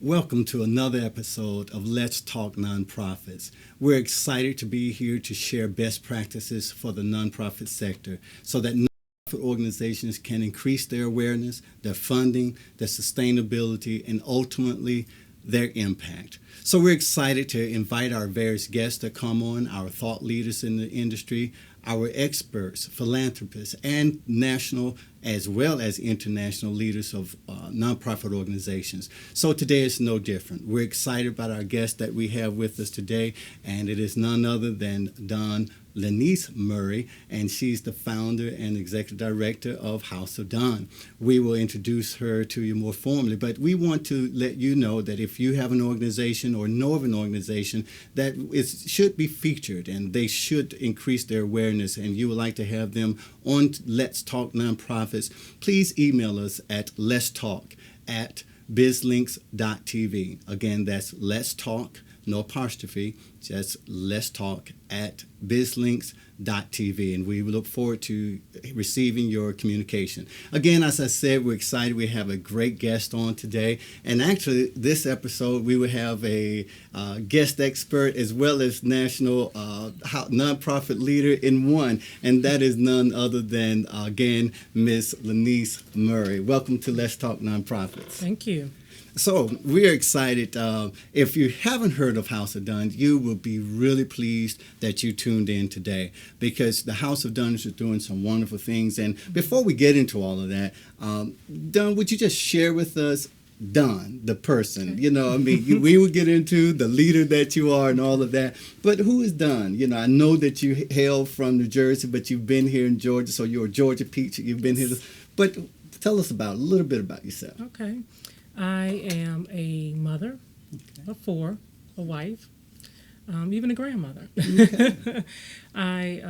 Welcome to another episode of Let's Talk Nonprofits. We're excited to be here to share best practices for the nonprofit sector so that nonprofit organizations can increase their awareness, their funding, their sustainability, and ultimately their impact. So we're excited to invite our various guests to come on, our thought leaders in the industry, our experts, philanthropists, and national as well as international leaders of nonprofit organizations. So today is no different. We're excited about our guest that we have with us today, and it is none other than Dawn Lanice Murray, and she's the founder and executive director of House of Dawn. We will introduce her to you more formally, but we want to let you know that if you have an organization or know of an organization that should be featured and they should increase their awareness and you would like to have them on Let's Talk Nonprofits, please email us at letstalk@bizlinks.tv. Again, that's Let's Talk, no apostrophe, just Let's Talk at bizlinks.tv, and we look forward to receiving your communication. Again, as I said, we're excited. We have a great guest on today, and actually this episode we will have a guest expert as well as national nonprofit leader in one, and that is none other than, again, Ms. Lanice Murray. Welcome to Let's Talk Nonprofits. Thank you. So we're excited. If you haven't heard of House of Dawn, you will be really pleased that you tuned in today because the House of Dawn is doing some wonderful things. And before we get into all of that, Dawn, would you just share with us Dawn, the person? Okay. You know, I mean, we will get into the leader that you are and all of that. But who is Dawn? You know, I know that you hail from New Jersey, but you've been here in Georgia, so you're a Georgia peach. You've been here. But tell us a little bit about yourself. Okay. I am a mother of four, a wife, even a grandmother. Okay. I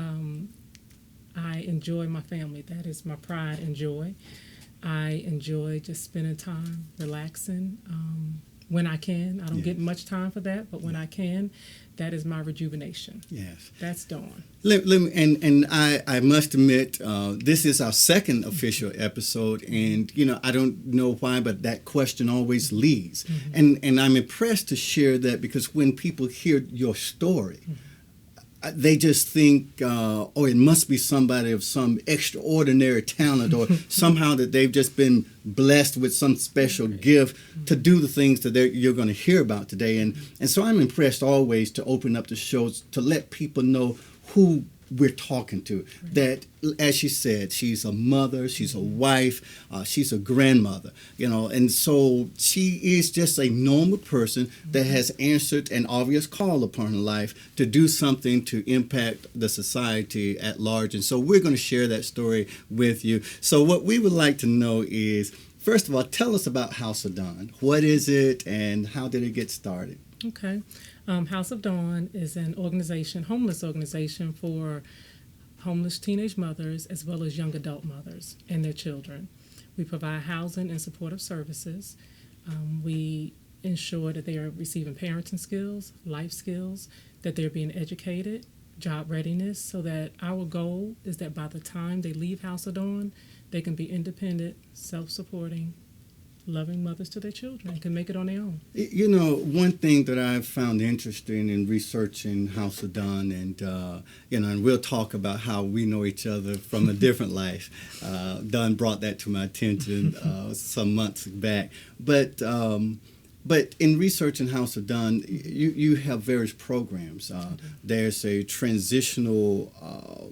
enjoy my family. That is my pride and joy. I enjoy just spending time relaxing when I can. I don't get much time for that, but when I can, that is my rejuvenation. Yes. That's Dawn. I must admit, this is our second official episode, and I don't know why, but that question always leads, and I'm impressed to share that because when people hear your story, they just think, oh, it must be somebody of some extraordinary talent or somehow that they've just been blessed with some special gift to do the things that you're going to hear about today. And so I'm impressed always to open up the shows to let people know who we're talking to. That, as she said, she's a mother, she's a wife, she's a grandmother, and so she is just a normal person that has answered an obvious call upon her life to do something to impact the society at large. And so we're going to share that story with you. So what we would like to know is, first of all, tell us about House of Dawn. What is it and how did it get started? Okay. House of Dawn is an organization, homeless organization for homeless teenage mothers as well as young adult mothers and their children. We provide housing and supportive services. We ensure that they are receiving parenting skills, life skills, that they're being educated, job readiness, so that our goal is that by the time they leave House of Dawn, they can be independent, self-supporting, loving mothers to their children and can make it on their own. One thing that I've found interesting in researching House of Dawn, and and we'll talk about how we know each other from a different life. Dawn brought that to my attention some months back, but in researching House of Dawn, you have various programs. There's a transitional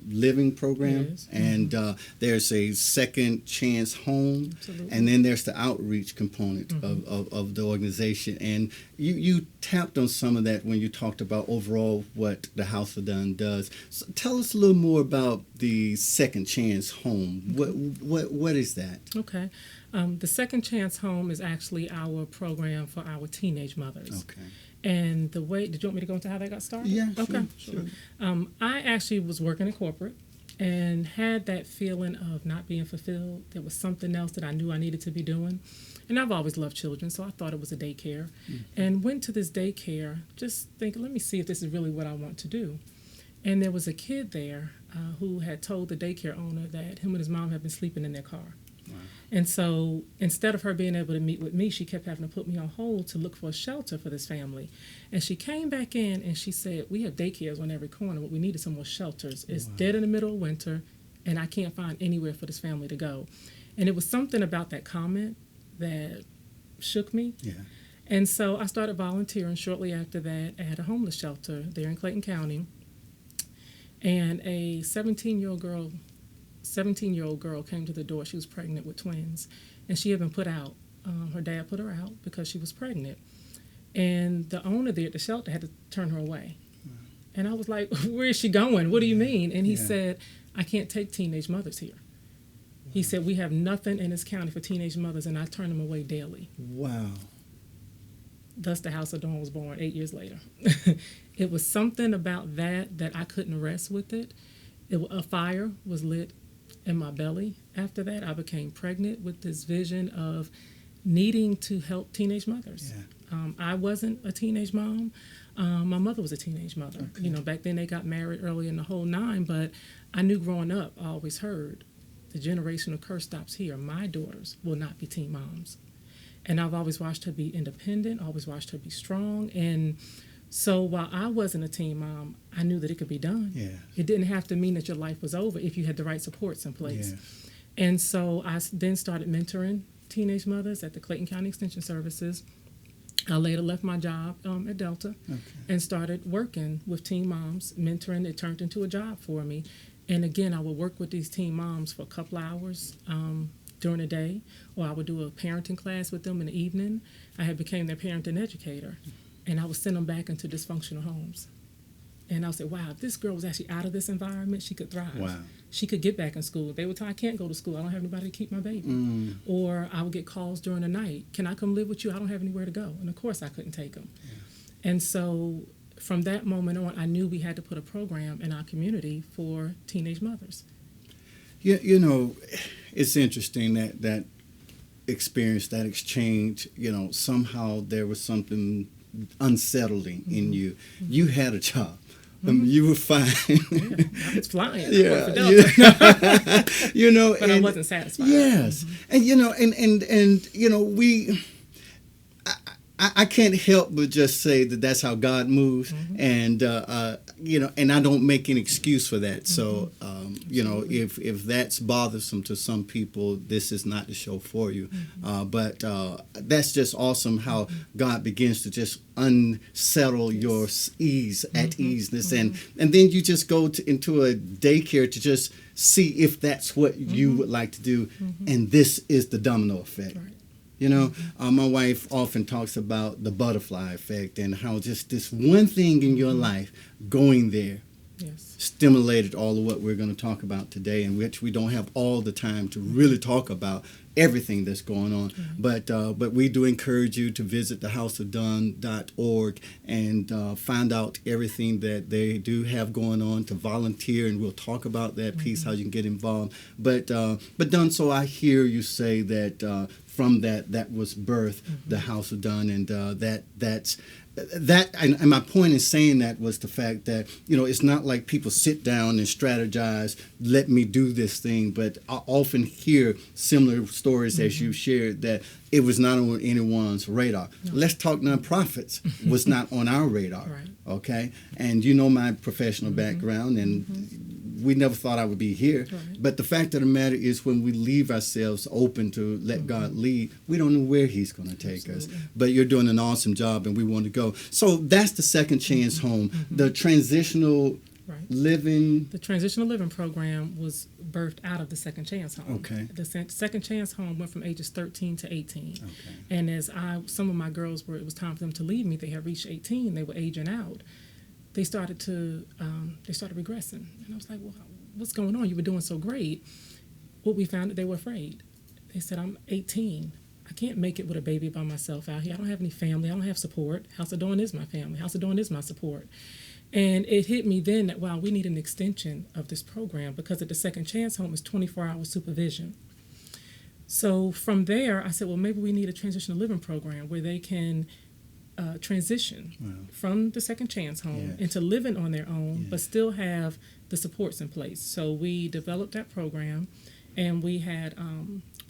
living program, and there's a second chance home, and then there's the outreach component of the organization. And you tapped on some of that when you talked about overall what the House of Dawn does. So tell us a little more about the second chance home. What is that? Okay. The Second Chance Home is actually our program for our teenage mothers. Okay. And the way, did you want me to go into how that got started? Yeah, okay. Sure. I actually was working in corporate and had that feeling of not being fulfilled. There was something else that I knew I needed to be doing. And I've always loved children, so I thought it was a daycare. And went to this daycare just thinking, let me see if this is really what I want to do. And there was a kid there who had told the daycare owner that him and his mom had been sleeping in their car. Wow. And so instead of her being able to meet with me, she kept having to put me on hold to look for a shelter for this family. And she came back in and she said, we have daycares on every corner, but we needed some more shelters. It's dead in the middle of winter, and I can't find anywhere for this family to go. And it was something about that comment that shook me. Yeah. And so I started volunteering shortly after that at a homeless shelter there in Clayton County. And a 17-year-old girl came to the door. She was pregnant with twins, and she had been put out. Her dad put her out because she was pregnant. And the owner there at the shelter had to turn her away. And I was like, where is she going? What do you mean? And he said, I can't take teenage mothers here. He said, we have nothing in this county for teenage mothers, and I turn them away daily. Wow. Thus, the House of Dawn was born 8 years later. It was something about that I couldn't rest with it. A fire was lit in my belly. After that, I became pregnant with this vision of needing to help teenage mothers. Yeah. I wasn't a teenage mom. My mother was a teenage mother. Okay. You know, back then they got married early in the whole nine, but I knew growing up, I always heard, the generational curse stops here. My daughters will not be teen moms. And I've always watched her be independent, always watched her be strong. And so while I wasn't a teen mom, I knew that it could be done. Yeah. It didn't have to mean that your life was over if you had the right supports in place. Yeah. And so I then started mentoring teenage mothers at the Clayton County Extension Services. I later left my job at Delta and started working with teen moms, mentoring. It turned into a job for me. And again, I would work with these teen moms for a couple hours during the day, or I would do a parenting class with them in the evening. I had became their parenting educator, and I would send them back into dysfunctional homes. And I would say, wow, if this girl was actually out of this environment, she could thrive. Wow. She could get back in school. They would tell, I can't go to school. I don't have anybody to keep my baby. Or I would get calls during the night. Can I come live with you? I don't have anywhere to go. And of course I couldn't take them. Yeah. And so from that moment on, I knew we had to put a program in our community for teenage mothers. You know, it's interesting that experience, that exchange, you know, somehow there was something unsettling in you. You had a job. You were fine. I was flying. Yeah. You know, but I wasn't satisfied. Yes. And, you know, and you know, I can't help but just say that that's how God moves, and you know, and I don't make an excuse for that. So, you know, if that's bothersome to some people, this is not the show for you. But that's just awesome how God begins to just unsettle your ease, at easeness, and then you just go into a daycare to just see if that's what you would like to do, and this is the domino effect. Right. You know, my wife often talks about the butterfly effect and how just this one thing in your life going there stimulated all of what we're going to talk about today, in which we don't have all the time to really talk about everything that's going on. But we do encourage you to visit thehouseofdone.org and find out everything that they do have going on, to volunteer, and we'll talk about that piece, how you can get involved. But Dunn, so I hear you say that from that was birth, the House of Dunn, and and my point in saying that was the fact that, you know, it's not like people sit down and strategize, let me do this thing, but I often hear similar stories as you shared, that it was not on anyone's radar. No. Let's Talk Nonprofits was not on our radar, okay? And you know my professional background, and we never thought I would be here. But the fact of the matter is, when we leave ourselves open to let God lead, we don't know where he's going to take us. But you're doing an awesome job, and we want to go. So that's the Second Chance Home. The transitional living... The transitional living program was birthed out of the Second Chance Home. Okay. The Second Chance Home went from ages 13 to 18. Okay. And as some of my girls it was time for them to leave me, they had reached 18, they were aging out. They started regressing. And I was like, well, what's going on? You were doing so great. What we found, that they were afraid. They said, I'm 18. I can't make it with a baby by myself out here. I don't have any family. I don't have support. House of Dawn is my family. House of Dawn is my support. And it hit me then that, wow, we need an extension of this program, because at the Second Chance Home is 24-hour supervision. So from there, I said, well, maybe we need a transitional living program where they can transition from the Second Chance Home into living on their own, but still have the supports in place. So we developed that program, and we had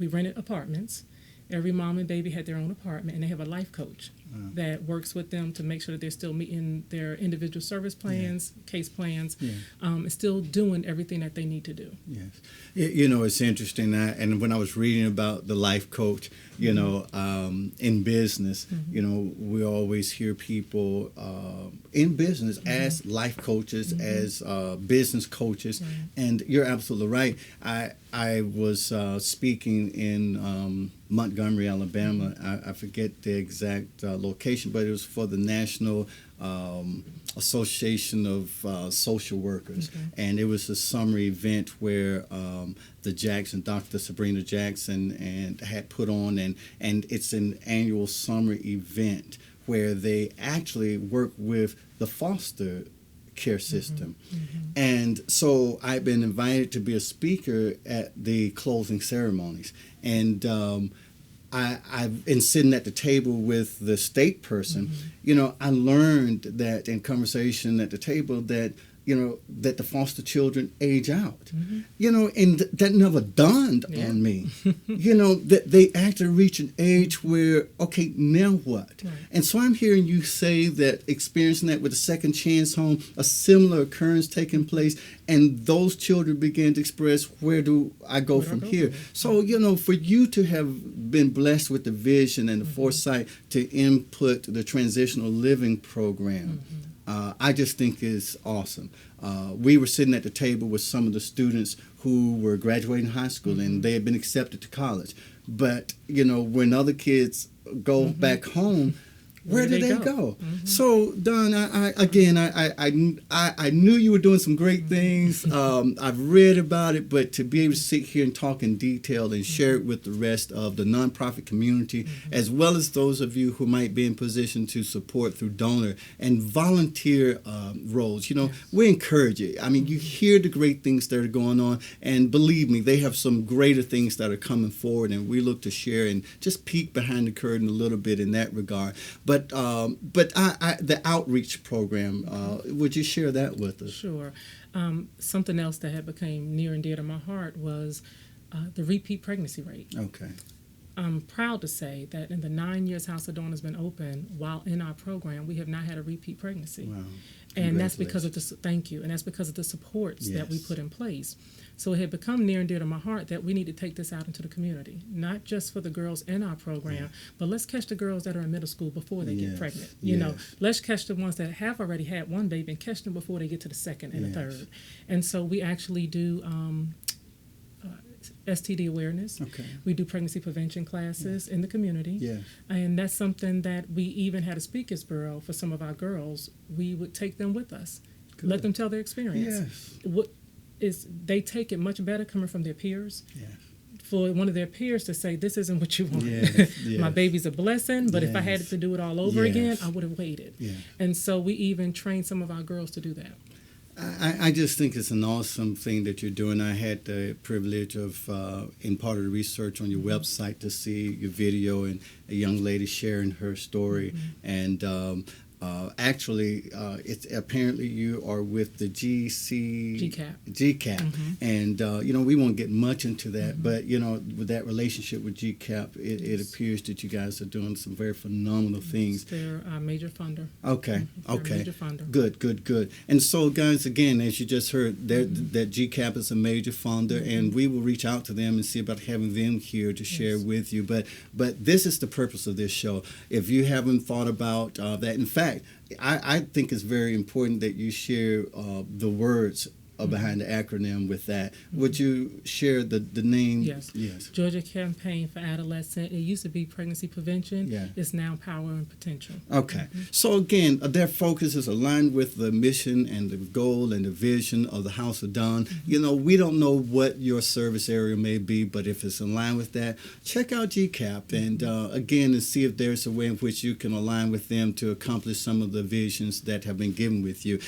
we rented apartments. Every mom and baby had their own apartment, and they have a life coach that works with them to make sure that they're still meeting their individual service plans, case plans, and still doing everything that they need to do. Yes. It's interesting. And when I was reading about the life coach, in business, we always hear people in business as life coaches, as business coaches. Right. And you're absolutely right. I was speaking in Montgomery, Alabama. I forget the exact location, but it was for the National Association of Social Workers. Okay. And it was a summer event where the Jackson, Dr. Sabrina Jackson, and had put on, and it's an annual summer event where they actually work with the foster care system. And so I've been invited to be a speaker at the closing ceremonies. And I've been sitting at the table with the state person. I learned that in conversation at the table that that the foster children age out. And that never dawned on me. That they actually reach an age where, okay, now what? Right. And so I'm hearing you say that experiencing that with a second chance home, a similar occurrence taking place, and those children begin to express, where do I go from here? So, for you to have been blessed with the vision and the foresight to input the transitional living program, I just think is awesome. We were sitting at the table with some of the students who were graduating high school and they had been accepted to college. But, when other kids go back home, where do they go? So, Don, I knew you were doing some great things. I've read about it, but to be able to sit here and talk in detail and share it with the rest of the nonprofit community, as well as those of you who might be in position to support through donor and volunteer roles, we encourage it. I mean, you hear the great things that are going on, and believe me, they have some greater things that are coming forward, and we look to share and just peek behind the curtain a little bit in that regard. But the outreach program, would you share that with us? Sure. Something else that had become near and dear to my heart was the repeat pregnancy rate. Okay. I'm proud to say that in the 9 years House of Dawn has been open, while in our program, we have not had a repeat pregnancy. Wow. And that's because of thank you, and that's because of the supports that we put in place. So it had become near and dear to my heart that we need to take this out into the community, not just for the girls in our program, but let's catch the girls that are in middle school before they get pregnant. Let's catch the ones that have already had one baby and catch them before they get to the second and the third. And so we actually do STD awareness. Okay. We do pregnancy prevention classes in the community. Yes. And that's something that we even had a speakers bureau for some of our girls. We would take them with us, let them tell their experience. Yes. They take it much better coming from their peers. Yes. For one of their peers to say, this isn't what you want. Yes, yes. My baby's a blessing, but if I had to do it all over again, I would have waited. Yes. And so we even trained some of our girls to do that. I just think it's an awesome thing that you're doing. I had the privilege of, in part of the research on your website, to see your video and a young lady sharing her story. And actually, it's apparently you are with the GCAP. And we won't get much into that, but with that relationship with GCAP, it appears that you guys are doing some very phenomenal things. They're our major funder. Okay. Okay. Major funder. Good. And so, guys, again, as you just heard, that GCAP is a major funder, and we will reach out to them and see about having them here to share with you. But this is the purpose of this show. If you haven't thought about that, in fact, I think it's very important that you share the words behind the acronym with that. Would you share the name? Yes. Georgia Campaign for Adolescent. It used to be Pregnancy Prevention. Yeah. It's now Power and Potential. Okay. So again, their focus is aligned with the mission and the goal and the vision of the House of Dawn. We don't know what your service area may be, but if it's in line with that, check out GCAP and again, and see if there's a way in which you can align with them to accomplish some of the visions that have been given with you.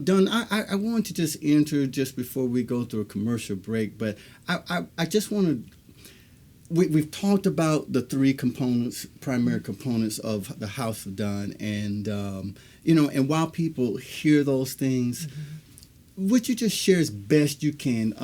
Don, I want to just enter just before we go through a commercial break, but I just want to, we've talked about the three components, primary components of the House of Dawn, and and while people hear those things, would you just share as best you can?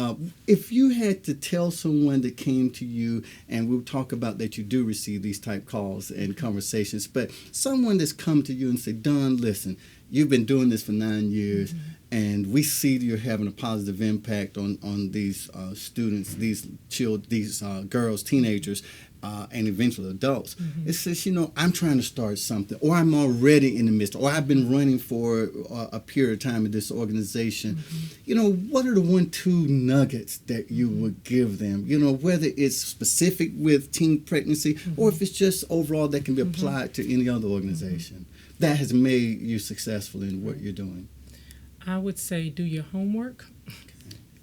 If you had to tell someone that came to you, and we'll talk about that you do receive these type calls and conversations, but someone that's come to you and say, Don, listen, you've been doing this for 9 years, and we see that you're having a positive impact on these students, these girls, teenagers, and eventually adults. It says, I'm trying to start something, or I'm already in the midst, or I've been running for a period of time in this organization. What are the 1-2 nuggets that you would give them? Whether it's specific with teen pregnancy, or if it's just overall that can be applied to any other organization that has made you successful in what you're doing. I would say do your homework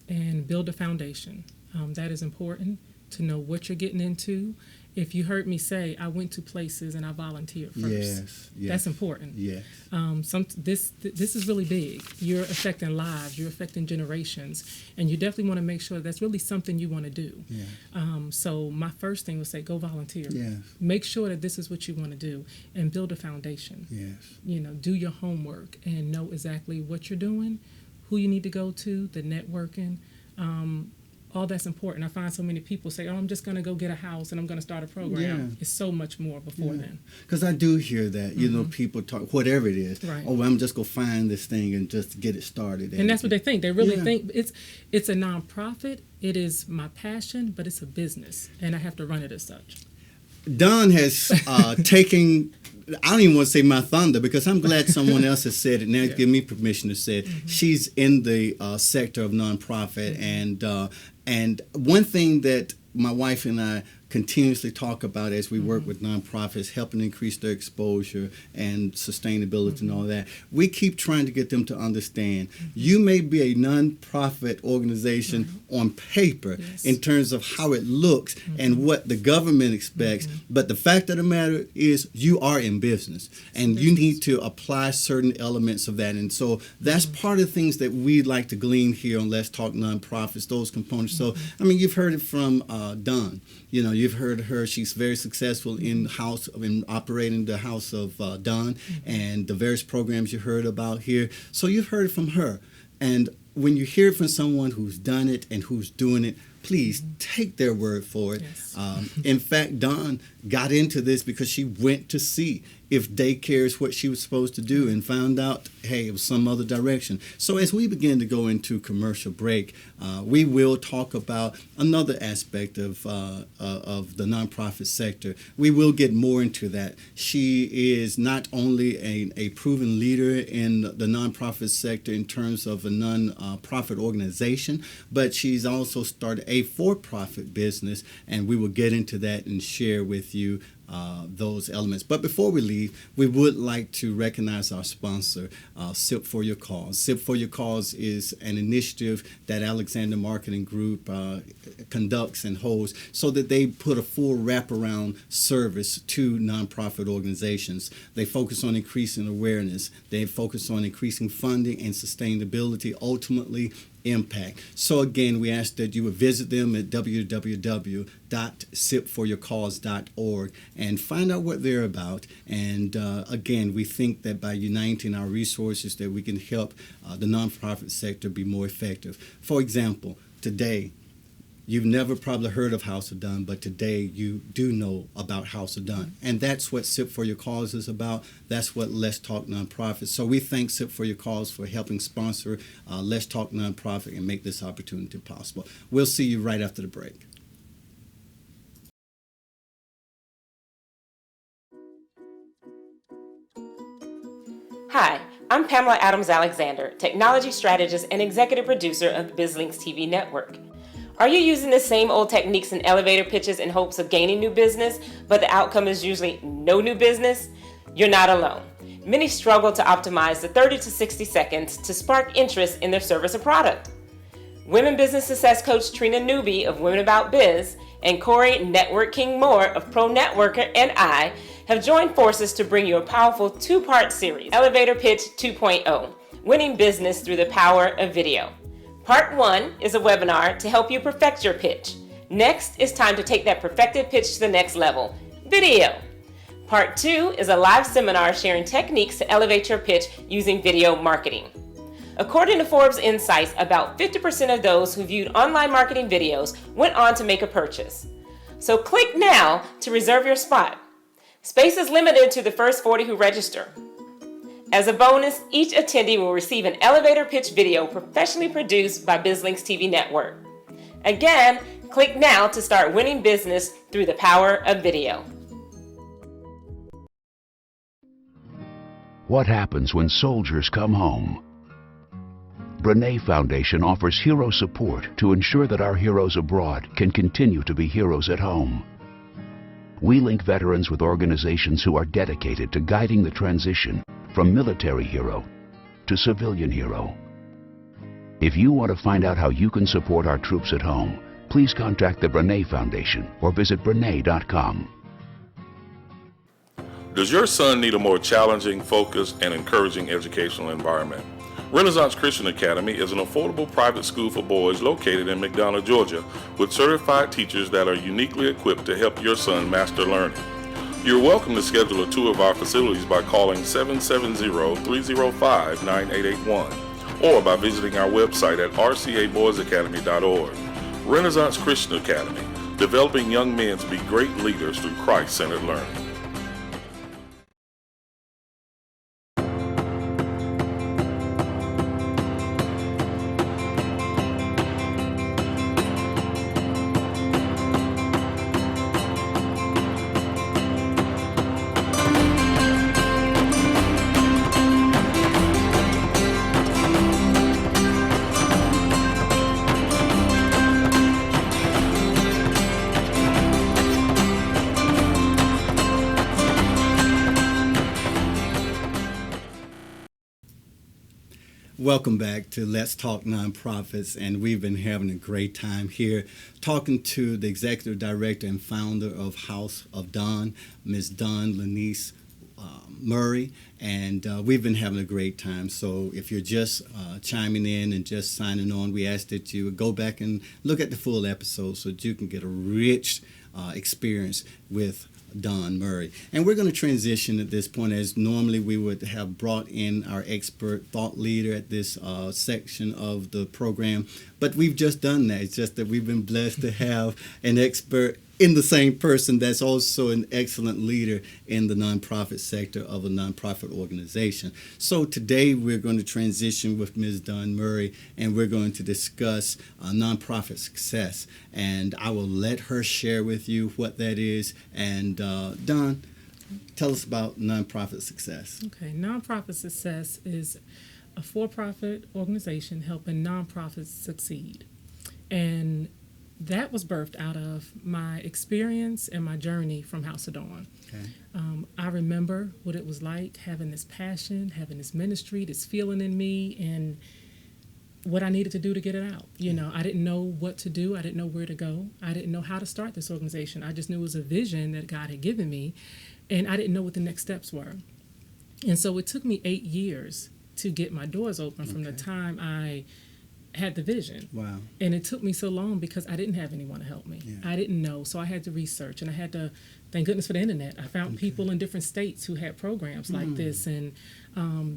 and build a foundation. That is important to know what you're getting into. If you heard me say I went to places and I volunteered first, yes. that's important. Yes. This is really big. You're affecting lives. You're affecting generations, and you definitely want to make sure that's really something you want to do. Yeah. So my first thing was say go volunteer. Yes. Make sure that this is what you want to do, and build a foundation. Yes. Do your homework and know exactly what you're doing, who you need to go to, the networking. All that's important. I find so many people say, I'm just going to go get a house and I'm going to start a program. Yeah. It's so much more before then. Because I do hear that, people talk, whatever it is, right. I'm just going to find this thing and just get it started. And that's what they think. They really think it's a nonprofit. It is my passion, but it's a business, and I have to run it as such. Don has taken, I don't even want to say my thunder, because I'm glad someone else has said it. Now give me permission to say it. She's in the sector of nonprofit, and one thing that my wife and I continuously talk about as we work with nonprofits, helping increase their exposure and sustainability and all that, we keep trying to get them to understand you may be a nonprofit organization on paper in terms of how it looks and what the government expects, but the fact of the matter is you are in business, and you need to apply certain elements of that. And so that's part of the things that we like to glean here on Let's Talk Nonprofits, those components. So, you've heard it from Dawn. You've heard her. She's very successful in operating the House of Dawn and the various programs you heard about here. So you've heard from her. And when you hear it from someone who's done it and who's doing it, please take their word for it. Yes. In fact, Dawn got into this because she went to see if daycare is what she was supposed to do, and found out, hey, it was some other direction. So as we begin to go into commercial break, we will talk about another aspect of the nonprofit sector. We will get more into that. She is not only a proven leader in the nonprofit sector in terms of a nonprofit organization, but she's also started a for-profit business, and we will get into that and share with you those elements. But before we leave, we would like to recognize our sponsor, Sip for Your Cause. Sip for Your Cause is an initiative that Alexander Marketing Group conducts and holds so that they put a full wraparound service to nonprofit organizations. They focus on increasing awareness. They focus on increasing funding and sustainability, ultimately impact. So again, we ask that you would visit them at www.sipforyourcause.org and find out what they're about. And again, we think that by uniting our resources that we can help the nonprofit sector be more effective. For example, today, you've never probably heard of House of Done, but today you do know about House of Done. And that's what Sip for Your Cause is about. That's what Let's Talk Nonprofit. So we thank Sip for Your Cause for helping sponsor Let's Talk Nonprofit and make this opportunity possible. We'll see you right after the break. Hi, I'm Pamela Adams-Alexander, technology strategist and executive producer of the BizLinks TV network. Are you using the same old techniques and elevator pitches in hopes of gaining new business, but the outcome is usually no new business? You're not alone. Many struggle to optimize the 30 to 60 seconds to spark interest in their service or product. Women business success coach Trina Newby of Women About Biz and Corey Network King Moore of Pro Networker and I have joined forces to bring you a powerful two-part series, Elevator Pitch 2.0, Winning Business Through the Power of Video. Part 1 is a webinar to help you perfect your pitch. Next, it's time to take that perfected pitch to the next level, video. Part 2 is a live seminar sharing techniques to elevate your pitch using video marketing. According to Forbes Insights, about 50% of those who viewed online marketing videos went on to make a purchase. So click now to reserve your spot. Space is limited to the first 40 who register. As a bonus, each attendee will receive an elevator pitch video professionally produced by BizLinks TV Network. Again, click now to start winning business through the power of video. What happens when soldiers come home? Brene Foundation offers hero support to ensure that our heroes abroad can continue to be heroes at home. We link veterans with organizations who are dedicated to guiding the transition from military hero to civilian hero. If you want to find out how you can support our troops at home, please contact the Brene Foundation or visit brene.com. Does your son need a more challenging, focused, and encouraging educational environment? Renaissance Christian Academy is an affordable private school for boys located in McDonough, Georgia, with certified teachers that are uniquely equipped to help your son master learning. You're welcome to schedule a tour of our facilities by calling 770-305-9881 or by visiting our website at rcaboysacademy.org. Renaissance Christian Academy, developing young men to be great leaders through Christ-centered learning. Welcome back to Let's Talk Nonprofits, and we've been having a great time here talking to the executive director and founder of House of Dawn, Ms. Dawn Lanice Murray, and we've been having a great time. So if you're just chiming in and just signing on, we ask that you go back and look at the full episode so that you can get a rich experience with Dawn Murray. And we're going to transition at this point, as normally we would have brought in our expert thought leader at this section of the program, but we've just done that. It's just that we've been blessed to have an expert in the same person that's also an excellent leader in the nonprofit sector of a nonprofit organization. So today we're going to transition with Ms. Dawn Murray, and we're going to discuss nonprofit success. And I will let her share with you what that is. And Dawn, tell us about nonprofit success. Okay, nonprofit success is a for-profit organization helping nonprofits succeed. And that was birthed out of my experience and my journey from House of Dawn. Okay. I remember what it was like having this passion, having this ministry, this feeling in me, and what I needed to do to get it out. You know, I didn't know what to do. I didn't know where to go. I didn't know how to start this organization. I just knew it was a vision that God had given me, and I didn't know what the next steps were. And so it took me 8 years to get my doors open from the time I had the vision. Wow. And it took me so long because I didn't have anyone to help me. Yeah. I didn't know, so I had to research, and I had to, thank goodness for the internet, I found people in different states who had programs like this, and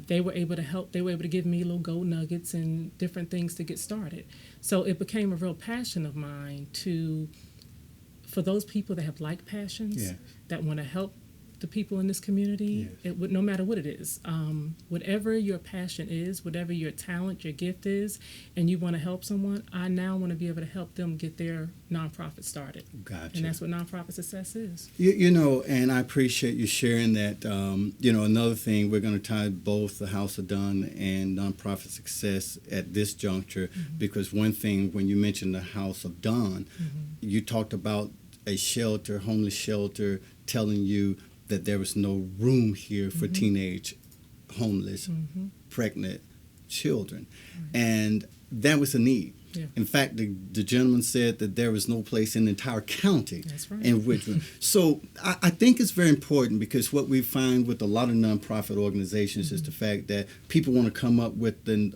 they were able to help. They were able to give me little gold nuggets and different things to get started. So it became a real passion of mine for those people that have like passions, that want to help the people in this community, no matter what it is. Whatever your passion is, whatever your talent, your gift is, and you want to help someone, I now want to be able to help them get their nonprofit started. Gotcha. And that's what nonprofit success is. You know, and I appreciate you sharing that. You know, another thing, we're going to tie both the House of Dawn and nonprofit success at this juncture, because one thing, when you mentioned the House of Dawn, you talked about a shelter, homeless shelter, telling you that there was no room here for teenage homeless, pregnant children. And that was a need. Yeah. In fact, the gentleman said that there was no place in the entire county in which. So I think it's very important, because what we find with a lot of nonprofit organizations is the fact that people want to come up with an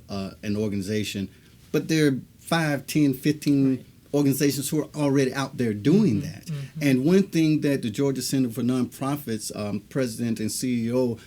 organization, but there are 5, 10, 15 organizations who are already out there doing that. And one thing that the Georgia Center for Nonprofits president and CEO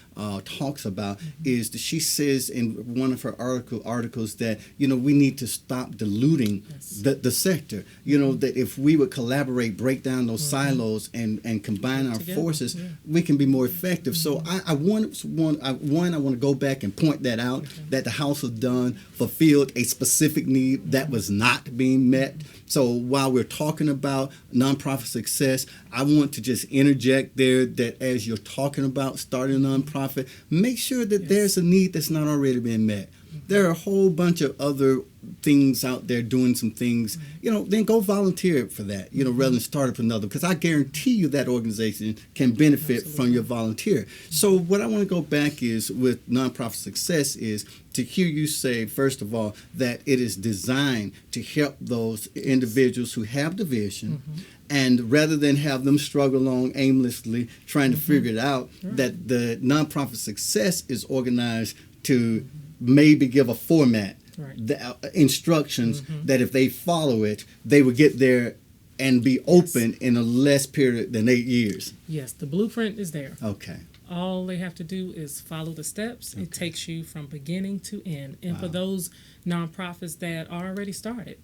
talks about is that she says in one of her articles that, we need to stop diluting the sector. That if we would collaborate, break down those silos and combine our forces, we can be more effective. So I want to go back and point that out, that the House of Dunn fulfilled a specific need that was not being met. So while we're talking about nonprofit success, I want to just interject there that as you're talking about starting a nonprofit, make sure that there's a need that's not already being met. There are a whole bunch of other things out there doing some things, then go volunteer for that, rather than start up another, because I guarantee you that organization can benefit from your volunteer. So what I want to go back is with nonprofit success is to hear you say, first of all, that it is designed to help those individuals who have the vision, and rather than have them struggle along aimlessly trying to figure it out, that the nonprofit success is organized to maybe give a format, the instructions that if they follow it, they will get there and be open in a less period than 8 years. Yes, the blueprint is there. Okay. All they have to do is follow the steps. It takes you from beginning to end. And for those nonprofits that are already started,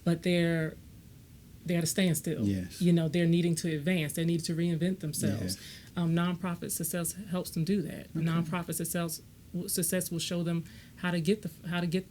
but they're at a standstill. Yes. They're needing to advance. They need to reinvent themselves. Nonprofit success helps them do that. Nonprofit success will show them how to get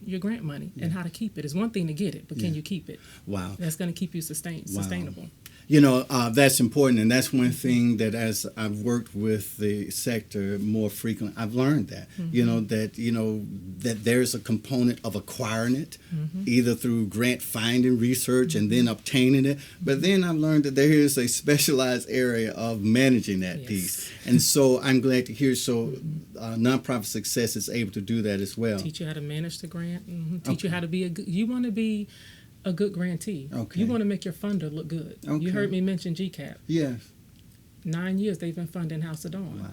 your grant money and how to keep it. It's one thing to get it, but can you keep it? Wow. That's going to keep you sustainable. That's important, and that's one thing that as I've worked with the sector more frequently, I've learned that, that there's a component of acquiring it, either through grant finding, research, and then obtaining it. But then I've learned that there is a specialized area of managing that piece. And so I'm glad to hear, nonprofit success is able to do that as well. Teach you how to manage the grant, teach you how to be you want to be a good grantee. Okay. You want to make your funder look good. Okay. You heard me mention GCAP. Yes. 9 years they've been funding House of Dawn. Wow.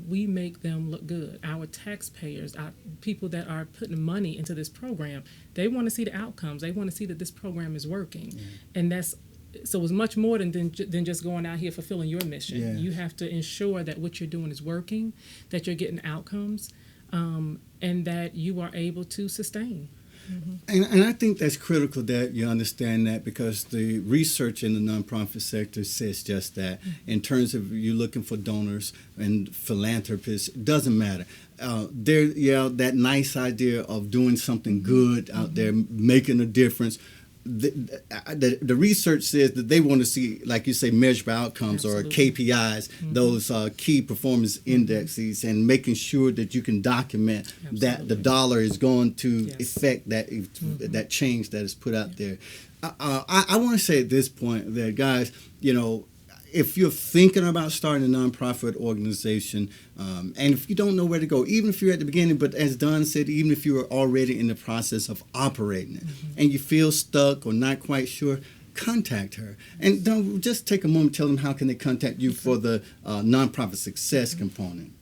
We make them look good. Our taxpayers, our people that are putting money into this program, they want to see the outcomes. They want to see that this program is working. And so it's much more than just going out here fulfilling your mission. Yes. You have to ensure that what you're doing is working, that you're getting outcomes, and that you are able to sustain. And I think that's critical that you understand that, because the research in the nonprofit sector says just that. In terms of you looking for donors and philanthropists, it doesn't matter. That nice idea of doing something good out there, making a difference. The research says that they want to see, like you say, measurable outcomes. Absolutely. Or KPIs, those key performance indexes, and making sure that you can document that the dollar is going to affect that change that is put out there. I want to say at this point that, guys, if you're thinking about starting a nonprofit organization, and if you don't know where to go, even if you're at the beginning, but as Don said, even if you are already in the process of operating it, and you feel stuck or not quite sure, contact her. And don't just take a moment, tell them how can they contact you for the nonprofit success component.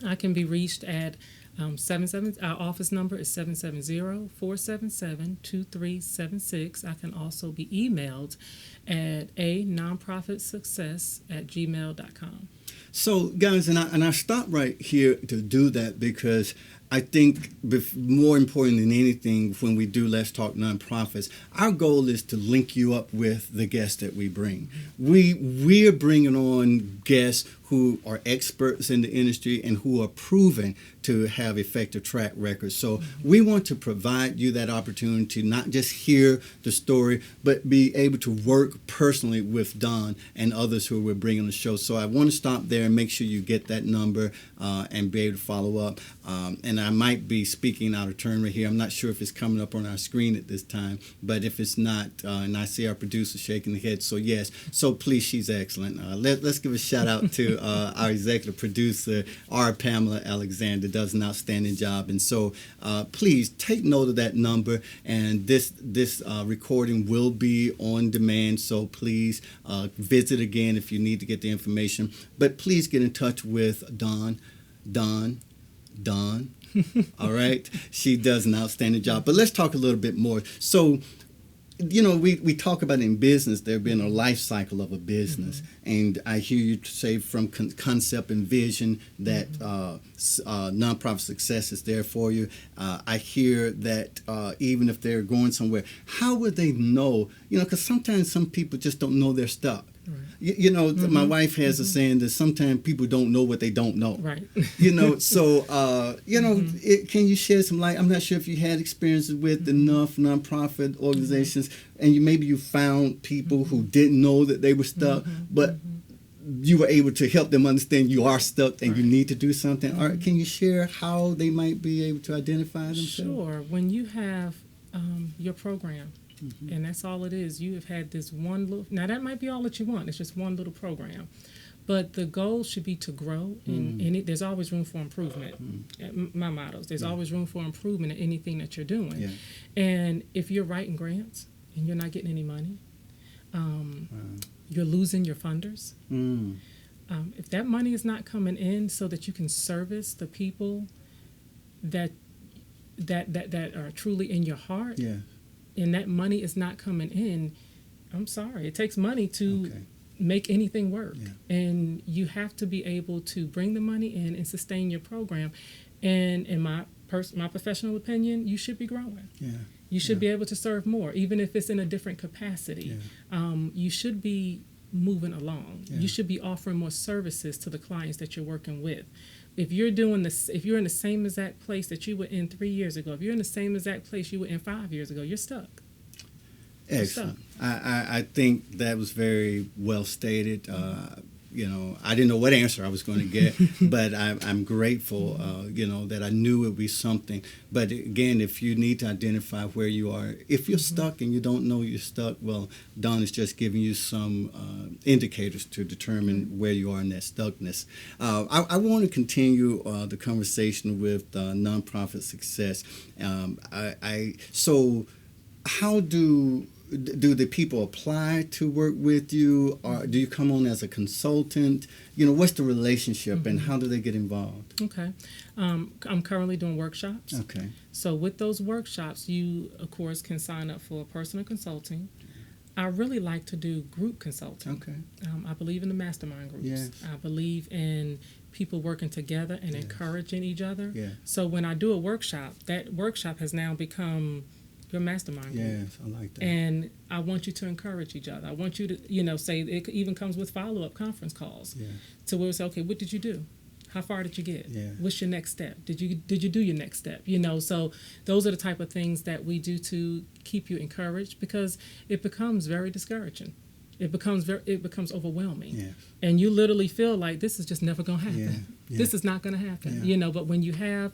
I can be reached at our office number is 770-477-2376. I can also be emailed at anonprofitsuccess@gmail.com. So, guys, and I stop right here to do that because I think more important than anything, when we do Let's Talk Nonprofits, our goal is to link you up with the guests that we bring. We're bringing on guests who are experts in the industry and who are proven to have effective track records. So we want to provide you that opportunity to not just hear the story, but be able to work personally with Don and others who we're bringing on the show. So I want to stop there and make sure you get that number and be able to follow up. And I might be speaking out of turn right here. I'm not sure if it's coming up on our screen at this time, but if it's not, and I see our producer shaking the head, so yes. So please, she's excellent. Let's give a shout out to our executive producer, Pamela Alexander, does an outstanding job. And so please take note of that number. And this recording will be on demand. So please visit again if you need to get the information. But please get in touch with Dawn. All right. She does an outstanding job. But let's talk a little bit more. So we talk about in business, there being a life cycle of a business. And I hear you say from concept and vision that nonprofit success is there for you. I hear that even if they're going somewhere, how would they know? Because sometimes some people just don't know they're stuck. Right. My wife has a saying that sometimes people don't know what they don't know. Right. So, can you shed some light? I'm not sure if you had experiences with enough nonprofit organizations and maybe you found people who didn't know that they were stuck, but you were able to help them understand you are stuck and you need to do something. Or can you share how they might be able to identify themselves? Sure. When you have your program, and that's all it is. You have had this one little, now that might be all that you want. It's just one little program. But the goal should be to grow, and there's always room for improvement. My mottos, there's always room for improvement in anything that you're doing. Yeah. And if you're writing grants and you're not getting any money, you're losing your funders. If that money is not coming in so that you can service the people that are truly in your heart, and that money is not coming in, I'm sorry. It takes money to make anything work. Yeah. And you have to be able to bring the money in and sustain your program. And in my professional opinion, you should be growing. Yeah. You should be able to serve more, even if it's in a different capacity. Yeah. You should be moving along. Yeah. You should be offering more services to the clients that you're working with. If you're doing this, if you're in the same exact place that you were in 3 years ago, if you're in the same exact place you were in 5 years ago, you're stuck. Excellent. I think that was very well stated. I didn't know what answer I was going to get, but I'm grateful, that I knew it would be something. But again, if you need to identify where you are, if you're stuck and you don't know you're stuck, well, Don is just giving you some indicators to determine where you are in that stuckness. I want to continue the conversation with nonprofit success. So how do the people apply to work with you, or do you come on as a consultant? What's the relationship and how do they get involved? Okay. I'm currently doing workshops. Okay. So with those workshops, you, of course, can sign up for personal consulting. I really like to do group consulting. Okay. I believe in the mastermind groups. Yes. I believe in people working together and encouraging each other. Yeah. So when I do a workshop, that workshop has now become your mastermind group. Yes, I like that. And I want you to encourage each other. I want you to, say it even comes with follow-up conference calls. Yeah. To where we say, okay, what did you do? How far did you get? Yeah. What's your next step? Did you do your next step? So those are the type of things that we do to keep you encouraged, because it becomes very discouraging. It becomes overwhelming. Yeah. And you literally feel like this is just never going to happen. Yeah. Yeah. This is not going to happen. Yeah. But when you have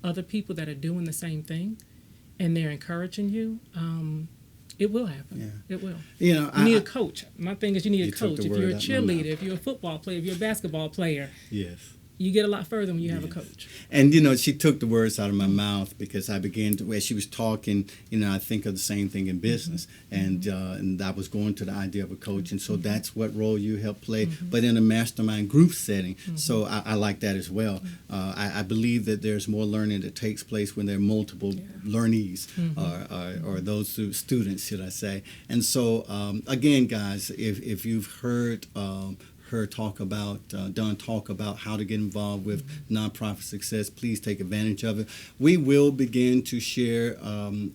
other people that are doing the same thing, and they're encouraging you, it will happen. Yeah. It will. You need a coach. My thing is you need a coach. If you're a cheerleader, if you're a football player, if you're a basketball player, you get a lot further when you have a coach. And, she took the words out of my mouth, because I began to, as she was talking, I think of the same thing in business. And I was going to the idea of a coach. And so that's what role you help play, but in a mastermind group setting. So I like that as well. I believe that there's more learning that takes place when there are multiple learnees or those students, should I say. And so, again, guys, if you've heard her talk about, Dawn talk about how to get involved with nonprofit success, please take advantage of it. We will begin to share,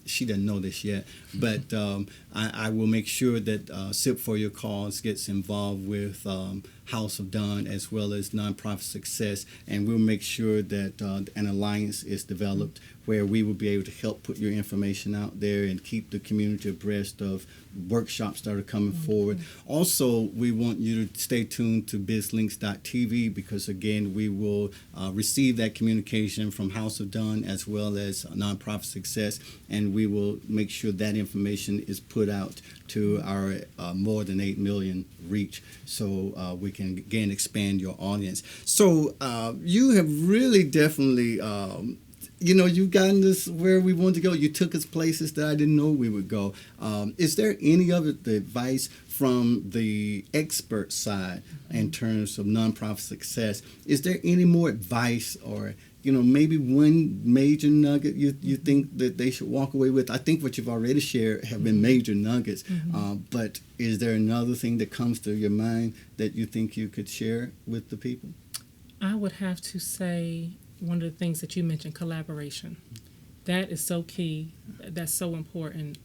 she doesn't know this yet, but I will make sure that SIP for Your Cause gets involved with House of Dawn as well as nonprofit success, and we'll make sure that an alliance is developed where we will be able to help put your information out there and keep the community abreast of workshops that are coming forward. Also, we want you to stay tuned to bizlinks.tv, because again, we will receive that communication from House of Dawn as well as nonprofit success, and we will make sure that information is put out to our more than 8 million reach, so we can again expand your audience. So you have really definitely you've gotten this where we want to go. You took us places that I didn't know we would go. Is there any other advice from the expert side in terms of nonprofit success? Is there any more advice or maybe one major nugget you think that they should walk away with? I think what you've already shared have been major nuggets, but is there another thing that comes to your mind that you think you could share with the people? I would have to say one of the things that you mentioned, collaboration. That is so key. That's so important.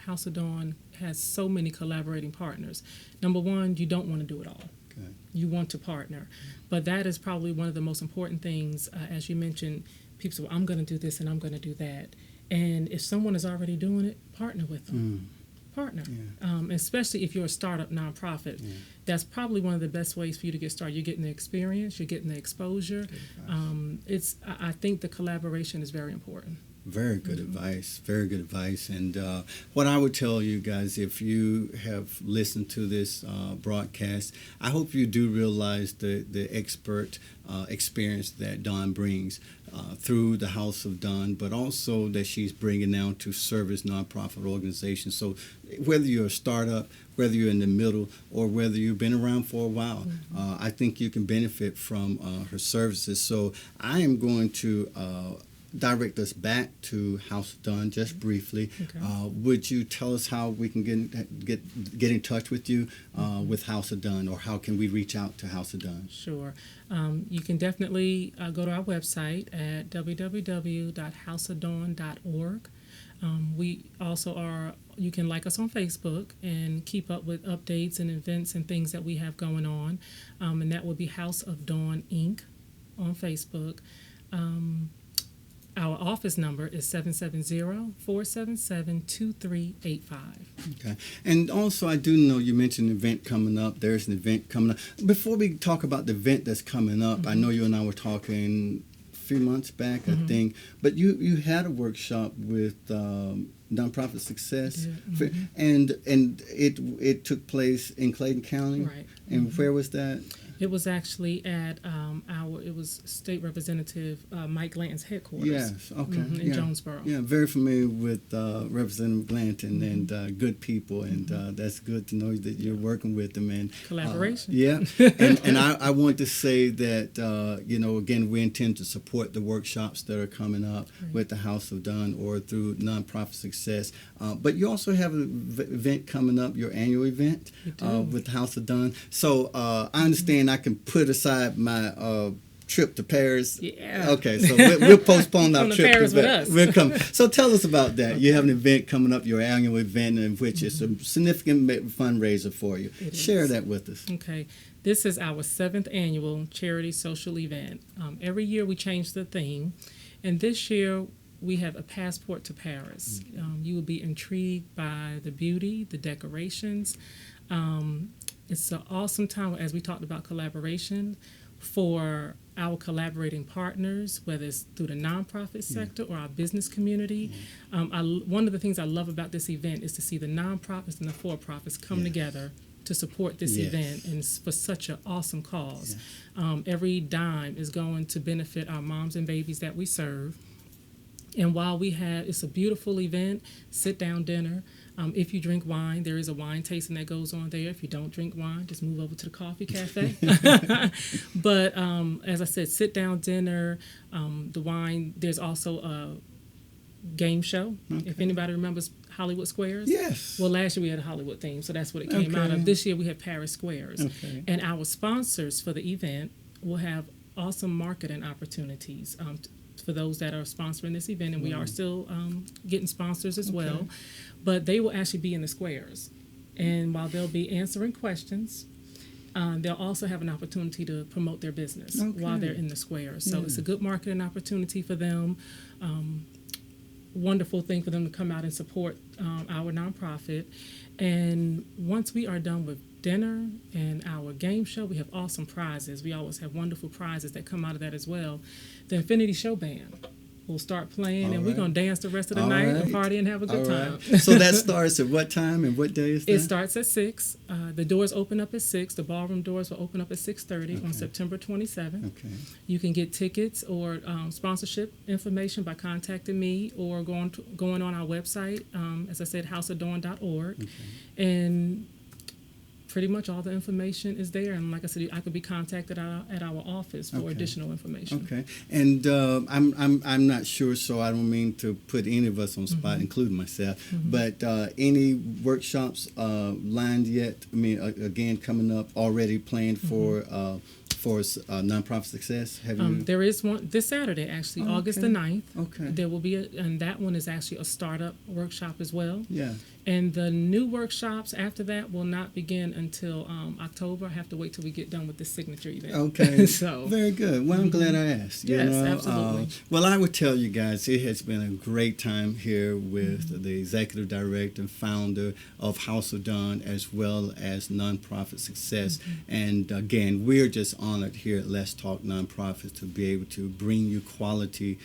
House of Dawn has so many collaborating partners. Number one, you don't want to do it all. Okay. You want to partner. But that is probably one of the most important things. As you mentioned, people say, well, I'm going to do this and I'm going to do that. And if someone is already doing it, partner with them. Partner. Yeah. Especially if you're a startup nonprofit. Yeah. That's probably one of the best ways for you to get started. You're getting the experience, you're getting the exposure. I think the collaboration is very important. Very good advice. Very good advice. And what I would tell you guys, if you have listened to this broadcast, I hope you do realize the expert experience that Dawn brings through the House of Dawn, but also that she's bringing now to service nonprofit organizations. So whether you're a startup, whether you're in the middle, or whether you've been around for a while, I think you can benefit from her services. So I am going to direct us back to House of Dawn just briefly. Okay. Would you tell us how we can get in touch with you with House of Dawn, or how can we reach out to House of Dawn? Sure. You can definitely go to our website at www.houseofdawn.org. We also you can like us on Facebook and keep up with updates and events and things that we have going on. And that would be House of Dawn Inc. on Facebook. Our office number is 770-477-2385. Okay. And also, I do know you mentioned an event coming up. There's an event coming up. Before we talk about the event that's coming up, I know you and I were talking a few months back, I think. But you had a workshop with Nonprofit Success, and it took place in Clayton County. Right. And where was that? It was actually at it was State Representative Mike Glanton's headquarters. Yes, okay. In Jonesboro. Yeah, very familiar with Representative Glanton and good people, and that's good to know that you're working with them. And collaboration. And I want to say that, again, we intend to support the workshops that are coming up with the House of Dawn or through Nonprofit Success. But you also have an event coming up, your annual event with the House of Dawn. So I understand I can put aside my trip to Paris. Yeah. Okay, so we'll postpone our trip Paris to Paris. We'll come. So tell us about that. You have an event coming up, your annual event, in which is a significant fundraiser for you. Share that with us. Okay. This is our 7th annual charity social event. Every year we change the theme, and this year we have a passport to Paris. You will be intrigued by the beauty, the decorations. It's an awesome time, as we talked about collaboration, for our collaborating partners, whether it's through the nonprofit sector or our business community. One of the things I love about this event is to see the nonprofits and the for-profits come together to support this event, and for such an awesome cause. Every dime is going to benefit our moms and babies that we serve. And while it's a beautiful event, sit-down dinner. If you drink wine, there is a wine tasting that goes on there. If you don't drink wine, just move over to the coffee cafe. But as I said, sit-down dinner, the wine. There's also a game show. Okay. If anybody remembers Hollywood Squares. Yes. Well, last year we had a Hollywood theme, so that's what it came out of. This year we have Paris Squares. Okay. And our sponsors for the event will have awesome marketing opportunities for those that are sponsoring this event, and we are still getting sponsors as well. But they will actually be in the squares. And while they'll be answering questions, they'll also have an opportunity to promote their business while they're in the squares. So it's a good marketing opportunity for them. Wonderful thing for them to come out and support our nonprofit. And once we are done with dinner and our game show, we have awesome prizes. We always have wonderful prizes that come out of that as well. The Infinity Show Band will start playing, and we're going to dance the rest of the night and party and have a good time. So that starts at what time and what day is that? It starts at 6. The doors open up at 6. The ballroom doors will open up at 6:30 on September 27th. Okay. You can get tickets or sponsorship information by contacting me or going on our website, as I said, houseofdawn.org. And pretty much all the information is there. And like I said, I could be contacted at our office for additional information. Okay. And I'm not sure, so I don't mean to put any of us on the spot, including myself. But any workshops lined yet? I mean, again, coming up already planned for nonprofit success? Have you? There is one this Saturday, actually, August the 9th. Okay. There will be, and that one is actually a startup workshop as well. Yeah. And the new workshops after that will not begin until October. I have to wait till we get done with the signature event. Okay. So very good. Well, I'm glad I asked. You Yes, know? absolutely. Well, I would tell you guys, it has been a great time here with the executive director and founder of House of Dawn, as well as Nonprofit Success. And again, we're just honored here at Let's Talk Nonprofits to be able to bring you quality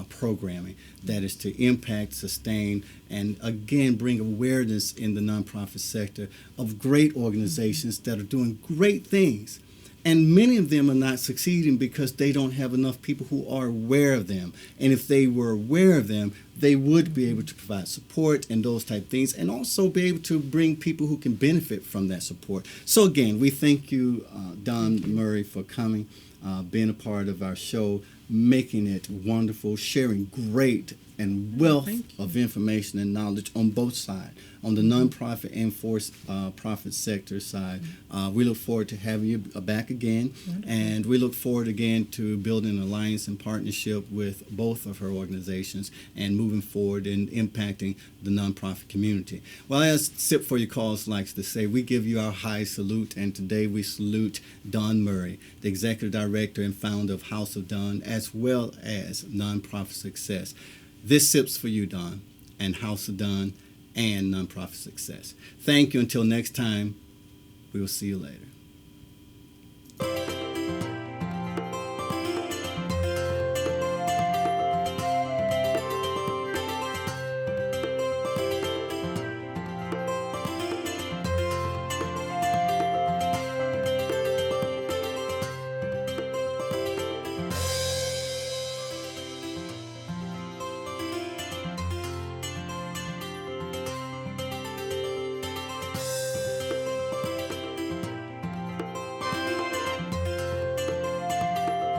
programming that is to impact, sustain, and again bring awareness in the nonprofit sector of great organizations that are doing great things. And many of them are not succeeding because they don't have enough people who are aware of them. And if they were aware of them, they would be able to provide support and those type of things, and also be able to bring people who can benefit from that support. So again, we thank you, Don Murray, for coming, being a part of our show, making it wonderful, sharing great and wealth of information and knowledge on both sides, on the nonprofit and for-profit sector side. We look forward to having you back again, and we look forward again to building an alliance and partnership with both of her organizations and moving forward and impacting the nonprofit community. Well, as Sip for Your Calls likes to say, we give you our high salute, and today we salute Don Murray, the Executive Director and founder of House of Dawn, as well as Nonprofit Success. This Sips for you, Don, and House of Dawn, and Nonprofit Success. Thank you. Until next time, we will see you later.